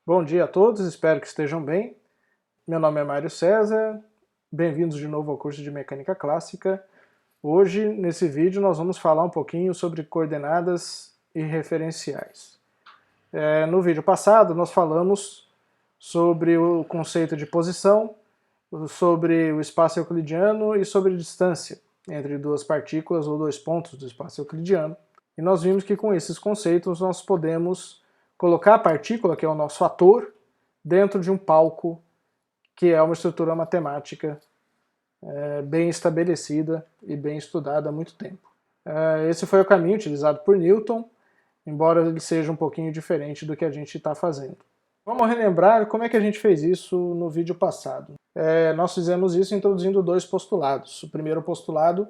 Bom dia a todos, espero que estejam bem. Meu nome é Mário César, bem-vindos de novo ao curso de Mecânica Clássica. Hoje, nesse vídeo, nós vamos falar um pouquinho sobre coordenadas e referenciais. No vídeo passado, nós falamos sobre o conceito de posição, sobre o espaço euclidiano e sobre distância entre duas partículas ou dois pontos do espaço euclidiano. E nós vimos que com esses conceitos nós podemos colocar a partícula, que é o nosso ator, dentro de um palco, que é uma estrutura matemática bem estabelecida e bem estudada há muito tempo. Esse foi o caminho utilizado por Newton, embora ele seja um pouquinho diferente do que a gente está fazendo. Vamos relembrar como é que a gente fez isso no vídeo passado. Nós fizemos isso introduzindo dois postulados. O primeiro postulado,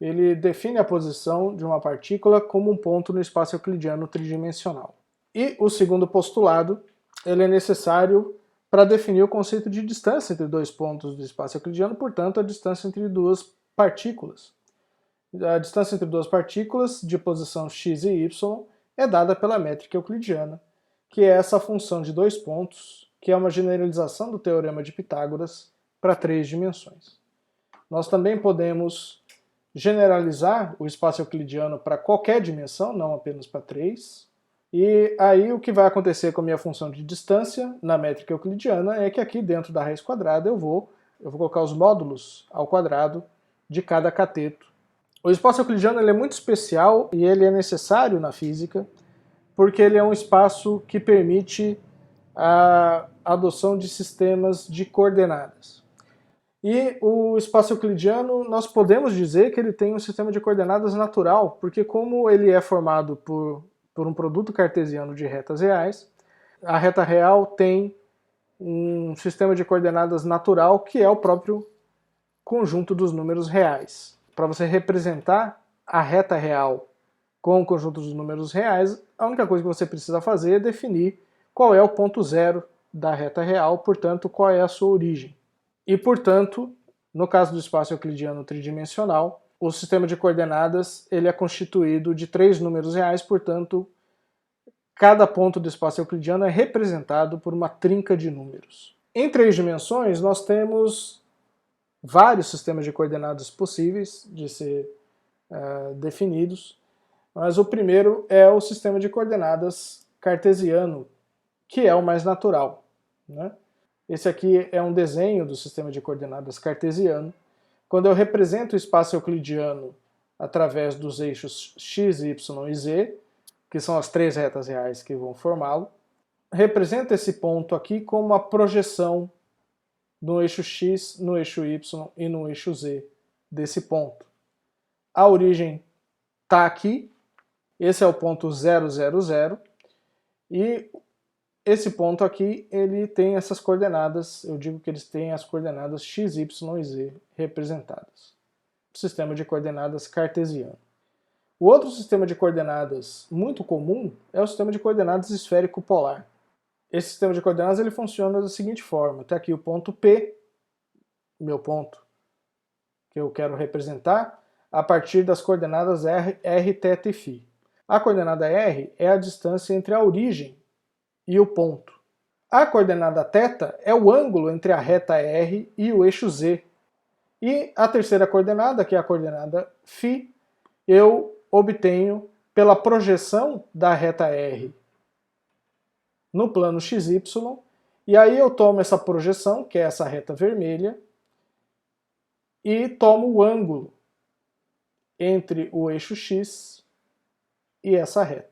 ele define a posição de uma partícula como um ponto no espaço euclidiano tridimensional. E o segundo postulado, ele é necessário para definir o conceito de distância entre dois pontos do espaço euclidiano, portanto, a distância entre duas partículas. A distância entre duas partículas de posição x e y é dada pela métrica euclidiana, que é essa função de dois pontos, que é uma generalização do teorema de Pitágoras para três dimensões. Nós também podemos generalizar o espaço euclidiano para qualquer dimensão, não apenas para três. E aí o que vai acontecer com a minha função de distância na métrica euclidiana é que aqui dentro da raiz quadrada eu vou colocar os módulos ao quadrado de cada cateto. O espaço euclidiano ele é muito especial e ele é necessário na física porque ele é um espaço que permite a adoção de sistemas de coordenadas. E o espaço euclidiano, nós podemos dizer que ele tem um sistema de coordenadas natural, porque como ele é formado por um produto cartesiano de retas reais, a reta real tem um sistema de coordenadas natural que é o próprio conjunto dos números reais. Para você representar a reta real com o conjunto dos números reais, a única coisa que você precisa fazer é definir qual é o ponto zero da reta real, portanto, qual é a sua origem. E, portanto, no caso do espaço euclidiano tridimensional, o sistema de coordenadas ele é constituído de três números reais, portanto, cada ponto do espaço euclidiano é representado por uma trinca de números. Em três dimensões, nós temos vários sistemas de coordenadas possíveis de ser definidos, mas o primeiro é o sistema de coordenadas cartesiano, que é o mais natural, né? Esse aqui é um desenho do sistema de coordenadas cartesiano. Quando eu represento o espaço euclidiano através dos eixos x, y e z, que são as três retas reais que vão formá-lo, represento esse ponto aqui como uma projeção no eixo x, no eixo y e no eixo z desse ponto. A origem está aqui, esse é o ponto 0, 0, 0, e esse ponto aqui, ele tem essas coordenadas, eu digo que eles têm as coordenadas x, y e z representadas. Sistema de coordenadas cartesiano. O outro sistema de coordenadas muito comum é o sistema de coordenadas esférico-polar. Esse sistema de coordenadas ele funciona da seguinte forma. Tem aqui o ponto P, meu ponto que eu quero representar, a partir das coordenadas r, θ e φ. A coordenada r é a distância entre a origem e o ponto. A coordenada θ é o ângulo entre a reta R e o eixo Z. E a terceira coordenada, que é a coordenada φ, eu obtenho pela projeção da reta R no plano XY, e aí eu tomo essa projeção, que é essa reta vermelha, e tomo o ângulo entre o eixo X e essa reta.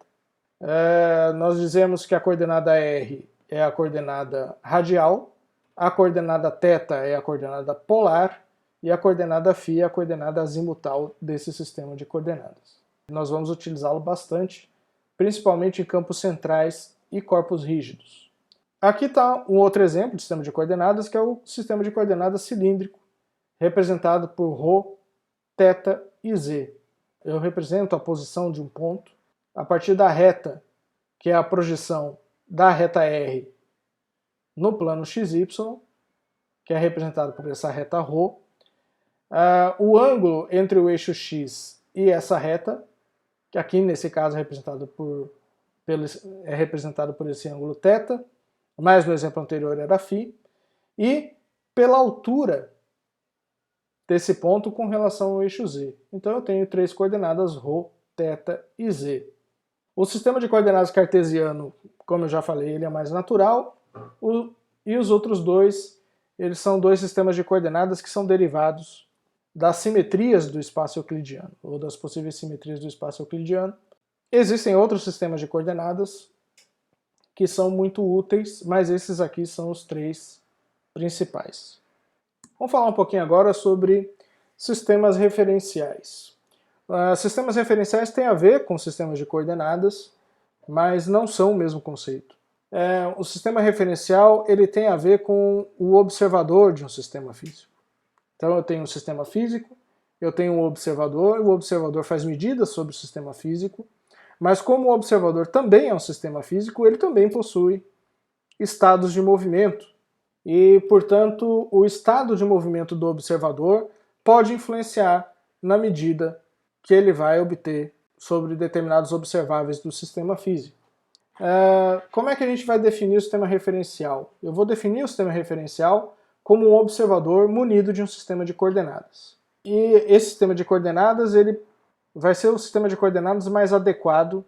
Nós dizemos que a coordenada R é a coordenada radial, a coordenada θ é a coordenada polar e a coordenada φ é a coordenada azimutal desse sistema de coordenadas. Nós vamos utilizá-lo bastante, principalmente em campos centrais e corpos rígidos. Aqui está um outro exemplo de sistema de coordenadas, que é o sistema de coordenadas cilíndrico, representado por ρ, θ e z. Eu represento a posição de um ponto a partir da reta, que é a projeção da reta R no plano XY, que é representado por essa reta ρ. O ângulo entre o eixo X e essa reta, que aqui nesse caso é representado por esse ângulo θ, mas no exemplo anterior era φ, e pela altura desse ponto com relação ao eixo z. Então eu tenho três coordenadas ρ, θ e z. O sistema de coordenadas cartesiano, como eu já falei, ele é mais natural, e os outros dois, eles são dois sistemas de coordenadas que são derivados das simetrias do espaço euclidiano, ou das possíveis simetrias do espaço euclidiano. Existem outros sistemas de coordenadas que são muito úteis, mas esses aqui são os três principais. Vamos falar um pouquinho agora sobre sistemas referenciais. Sistemas referenciais têm a ver com sistemas de coordenadas, mas não são o mesmo conceito. O sistema referencial ele tem a ver com o observador de um sistema físico. Então eu tenho um sistema físico, eu tenho um observador, o observador faz medidas sobre o sistema físico, mas como o observador também é um sistema físico, ele também possui estados de movimento. E, portanto, o estado de movimento do observador pode influenciar na medida que ele vai obter sobre determinados observáveis do sistema físico. Como é que a gente vai definir o sistema referencial? Eu vou definir o sistema referencial como um observador munido de um sistema de coordenadas. E esse sistema de coordenadas ele vai ser o sistema de coordenadas mais adequado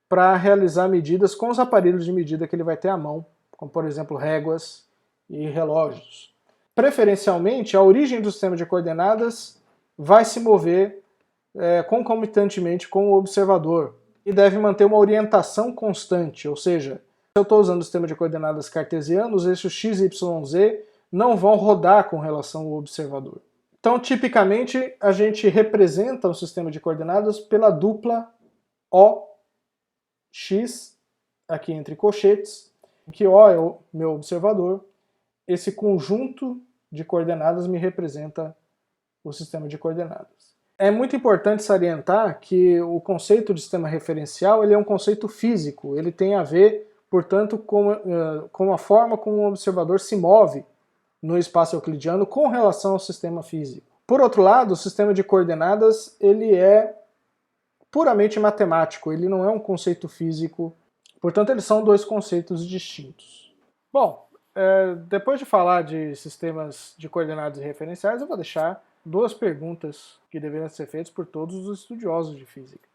para realizar medidas com os aparelhos de medida que ele vai ter à mão, como por exemplo réguas e relógios. Preferencialmente, a origem do sistema de coordenadas vai se mover concomitantemente com o observador e deve manter uma orientação constante, ou seja, se eu estou usando o sistema de coordenadas cartesiano, os eixos x, y, z não vão rodar com relação ao observador. Então, tipicamente, a gente representa o sistema de coordenadas pela dupla OX, aqui entre colchetes, em que O é o meu observador, esse conjunto de coordenadas me representa o sistema de coordenadas. É muito importante salientar que o conceito de sistema referencial ele é um conceito físico, ele tem a ver, portanto, com a forma como o observador se move no espaço euclidiano com relação ao sistema físico. Por outro lado, o sistema de coordenadas ele é puramente matemático, ele não é um conceito físico, portanto eles são dois conceitos distintos. Bom, depois de falar de sistemas de coordenadas referenciais, eu vou deixar duas perguntas que deveriam ser feitas por todos os estudiosos de física.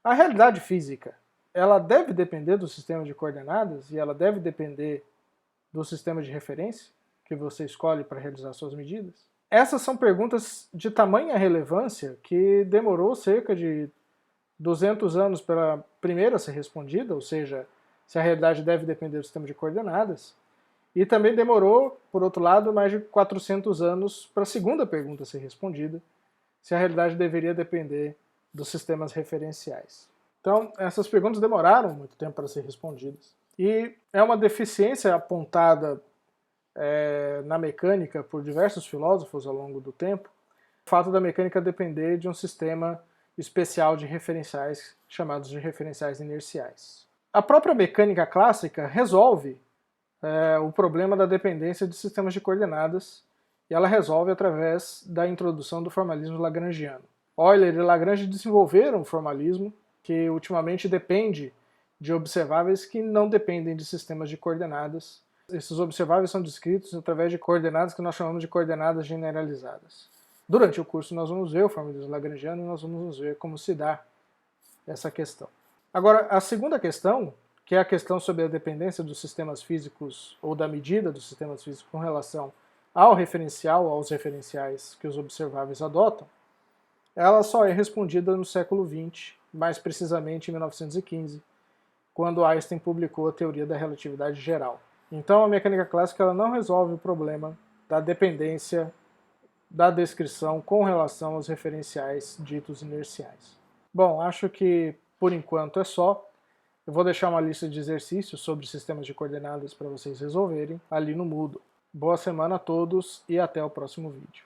A realidade física, ela deve depender do sistema de coordenadas e ela deve depender do sistema de referência que você escolhe para realizar suas medidas? Essas são perguntas de tamanha relevância que demorou cerca de 200 anos para a primeira ser respondida, ou seja, se a realidade deve depender do sistema de coordenadas, e também demorou, por outro lado, mais de 400 anos para a segunda pergunta ser respondida, se a realidade deveria depender dos sistemas referenciais. Então, essas perguntas demoraram muito tempo para ser respondidas. E é uma deficiência apontada na mecânica por diversos filósofos ao longo do tempo, o fato da mecânica depender de um sistema especial de referenciais, chamados de referenciais inerciais. A própria mecânica clássica resolve o problema da dependência de sistemas de coordenadas, e ela resolve através da introdução do formalismo lagrangiano. Euler e Lagrange desenvolveram o formalismo, que ultimamente depende de observáveis que não dependem de sistemas de coordenadas. Esses observáveis são descritos através de coordenadas que nós chamamos de coordenadas generalizadas. Durante o curso nós vamos ver o formalismo lagrangiano e nós vamos ver como se dá essa questão. Agora, a segunda questão, que é a questão sobre a dependência dos sistemas físicos ou da medida dos sistemas físicos com relação ao referencial, aos referenciais que os observáveis adotam, ela só é respondida no século XX, mais precisamente em 1915, quando Einstein publicou a teoria da relatividade geral. Então a mecânica clássica ela não resolve o problema da dependência da descrição com relação aos referenciais ditos inerciais. Bom, acho que por enquanto é só. Eu vou deixar uma lista de exercícios sobre sistemas de coordenadas para vocês resolverem ali no Moodle. Boa semana a todos e até o próximo vídeo.